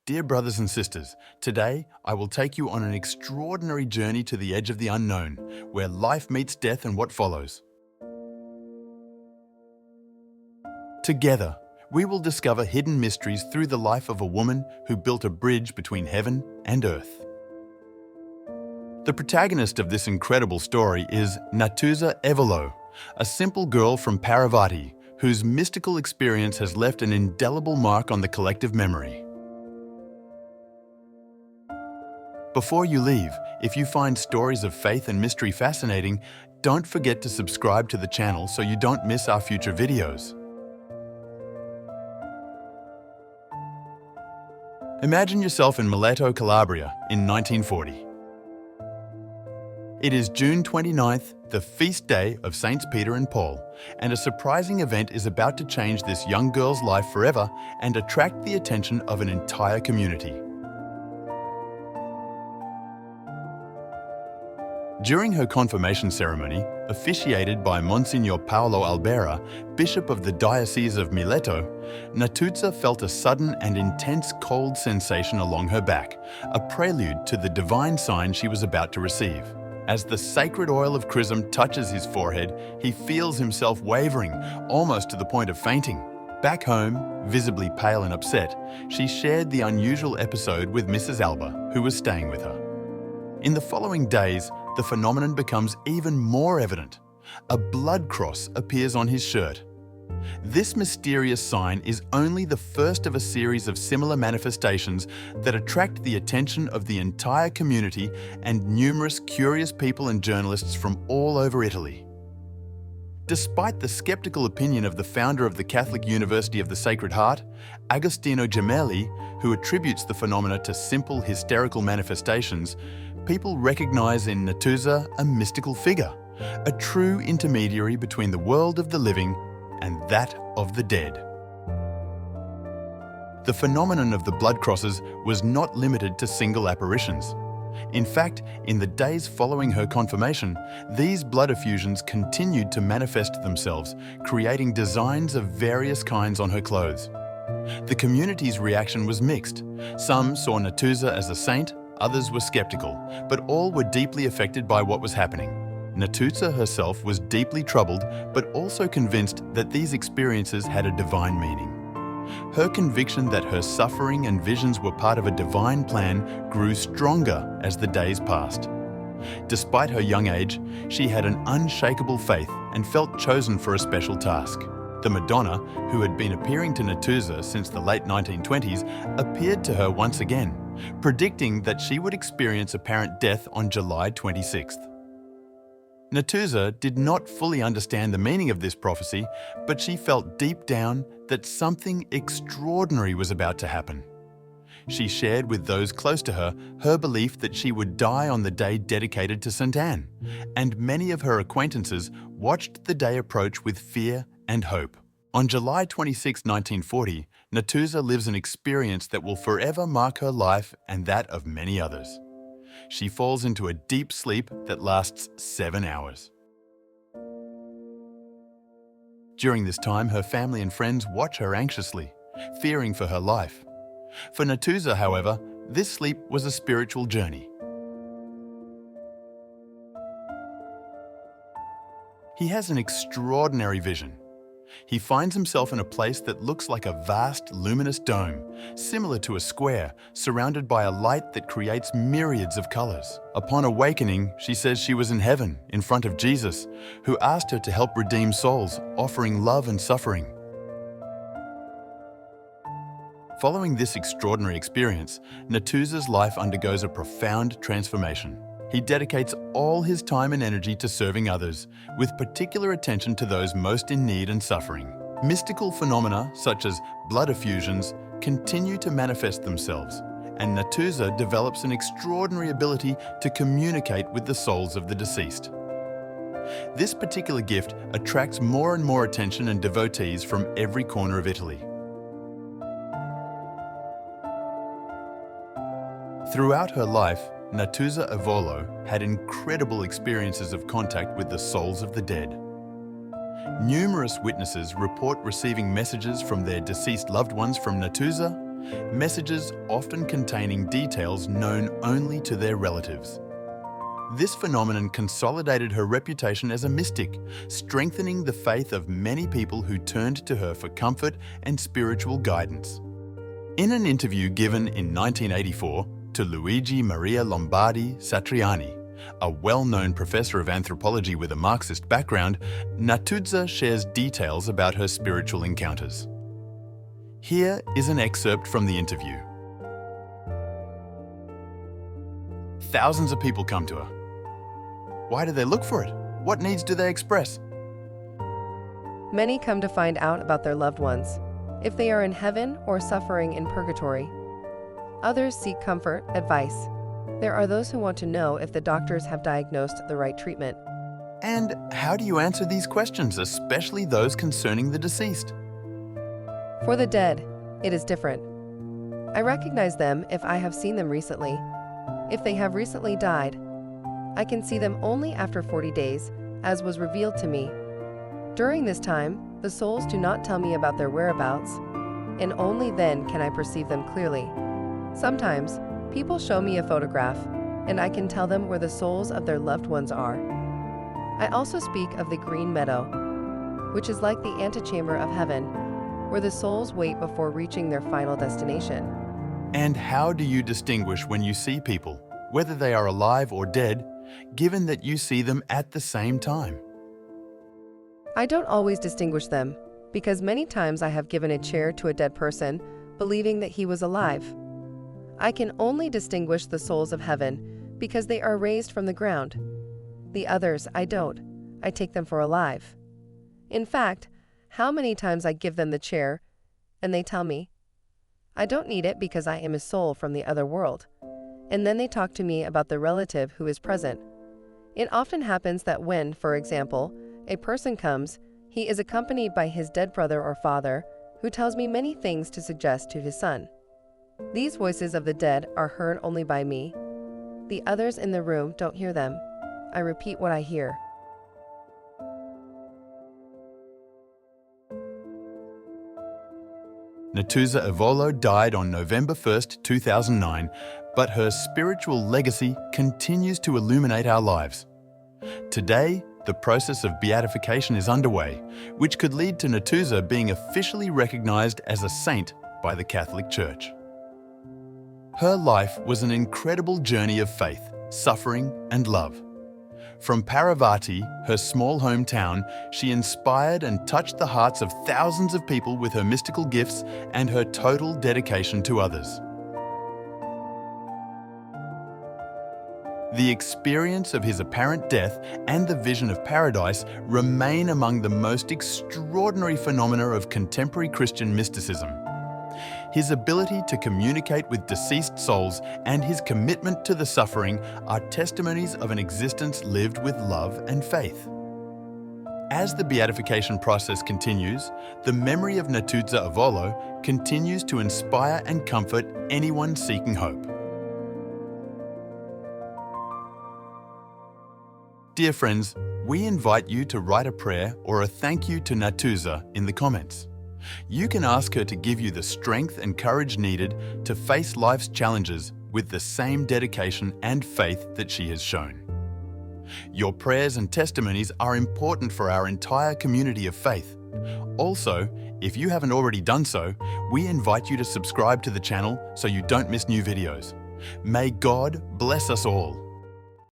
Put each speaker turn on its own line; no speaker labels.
Dear brothers and sisters, today I will take you on an extraordinary journey to the edge of the unknown, where life meets death and what follows. Together, we will discover hidden mysteries through the life of a woman who built a bridge between heaven and earth. The protagonist of this incredible story is Natuzza Evolo, a simple girl from Parvati whose mystical experience has left an indelible mark on the collective memory. Before you leave, if you find stories of faith and mystery fascinating, don't forget to subscribe to the channel so you don't miss our future videos. Imagine yourself in Mileto, Calabria in 1940. It is June 29th, the feast day of Saints Peter and Paul, and a surprising event is about to change this young girl's life forever and attract the attention of an entire community. During her confirmation ceremony, officiated by Monsignor Paolo Albera, Bishop of the Diocese of Mileto, Natuzza felt a sudden and intense cold sensation along her back, a prelude to the divine sign she was about to receive. As the sacred oil of chrism touches his forehead, he feels himself wavering, almost to the point of fainting. Back home, visibly pale and upset, she shared the unusual episode with Mrs. Alba, who was staying with her. In the following days, the phenomenon becomes even more evident. A blood cross appears on his shirt. This mysterious sign is only the first of a series of similar manifestations that attract the attention of the entire community and numerous curious people and journalists from all over Italy. Despite the skeptical opinion of the founder of the Catholic University of the Sacred Heart, Agostino Gemelli, who attributes the phenomena to simple hysterical manifestations, people recognize in Natuzza a mystical figure, a true intermediary between the world of the living and that of the dead. The phenomenon of the blood crosses was not limited to single apparitions. In fact, in the days following her confirmation, these blood effusions continued to manifest themselves, creating designs of various kinds on her clothes. The community's reaction was mixed. Some saw Natuzza as a saint, others were skeptical, but all were deeply affected by what was happening. Natuzza herself was deeply troubled, but also convinced that these experiences had a divine meaning. Her conviction that her suffering and visions were part of a divine plan grew stronger as the days passed. Despite her young age, she had an unshakable faith and felt chosen for a special task. The Madonna, who had been appearing to Natuzza since the late 1920s, appeared to her once again, predicting that she would experience apparent death on July 26th. Natuzza did not fully understand the meaning of this prophecy, but she felt deep down that something extraordinary was about to happen. She shared with those close to her her belief that she would die on the day dedicated to St. Anne, and many of her acquaintances watched the day approach with fear and hope. On July 26, 1940, Natuzza lives an experience that will forever mark her life and that of many others. She falls into a deep sleep that lasts 7 hours. During this time, her family and friends watch her anxiously, fearing for her life. For Natuzza, however, this sleep was a spiritual journey. He has an extraordinary vision. He finds himself in a place that looks like a vast, luminous dome, similar to a square, surrounded by a light that creates myriads of colors. Upon awakening, she says she was in heaven, in front of Jesus, who asked her to help redeem souls, offering love and suffering. Following this extraordinary experience, Natuzza's life undergoes a profound transformation. He dedicates all his time and energy to serving others, with particular attention to those most in need and suffering. Mystical phenomena, such as blood effusions, continue to manifest themselves, and Natuzza develops an extraordinary ability to communicate with the souls of the deceased. This particular gift attracts more and more attention and devotees from every corner of Italy. Throughout her life, Natuzza Evolo had incredible experiences of contact with the souls of the dead. Numerous witnesses report receiving messages from their deceased loved ones from Natuzza, messages often containing details known only to their relatives. This phenomenon consolidated her reputation as a mystic, strengthening the faith of many people who turned to her for comfort and spiritual guidance. In an interview given in 1984 to Luigi Maria Lombardi Satriani, a well-known professor of anthropology with a Marxist background, Natuzza shares details about her spiritual encounters. Here is an excerpt from the interview. Thousands of people come to her. Why do they look for it? What needs do they express?
Many come to find out about their loved ones, if they are in heaven or suffering in purgatory. Others seek comfort, advice. There are those who want to know if the doctors have diagnosed the right treatment.
And how do you answer these questions, especially those concerning the deceased?
For the dead, it is different. I recognize them if I have seen them recently. If they have recently died, I can see them only after 40 days, as was revealed to me. During this time, the souls do not tell me about their whereabouts, and only then can I perceive them clearly. Sometimes, people show me a photograph, and I can tell them where the souls of their loved ones are. I also speak of the green meadow, which is like the antechamber of heaven, where the souls wait before reaching their final destination.
And how do you distinguish when you see people, whether they are alive or dead, given that you see them at the same time?
I don't always distinguish them, because many times I have given a chair to a dead person, believing that he was alive. I can only distinguish the souls of heaven, because they are raised from the ground. The others, I don't. I take them for alive. In fact, how many times I give them the chair, and they tell me, I don't need it because I am a soul from the other world. And then they talk to me about the relative who is present. It often happens that when, for example, a person comes, he is accompanied by his dead brother or father, who tells me many things to suggest to his son. These voices of the dead are heard only by me. The others in the room don't hear them. I repeat what I hear.
Natuzza Evolo died on November 1st, 2009, but her spiritual legacy continues to illuminate our lives. Today, the process of beatification is underway, which could lead to Natuzza being officially recognized as a saint by the Catholic Church. Her life was an incredible journey of faith, suffering, and love. From Paravati, her small hometown, she inspired and touched the hearts of thousands of people with her mystical gifts and her total dedication to others. The experience of his apparent death and the vision of paradise remain among the most extraordinary phenomena of contemporary Christian mysticism. His ability to communicate with deceased souls and his commitment to the suffering are testimonies of an existence lived with love and faith. As the beatification process continues, the memory of Natuzza Evolo continues to inspire and comfort anyone seeking hope. Dear friends, we invite you to write a prayer or a thank you to Natuzza in the comments. You can ask her to give you the strength and courage needed to face life's challenges with the same dedication and faith that she has shown. Your prayers and testimonies are important for our entire community of faith. Also, if you haven't already done so, we invite you to subscribe to the channel so you don't miss new videos. May God bless us all.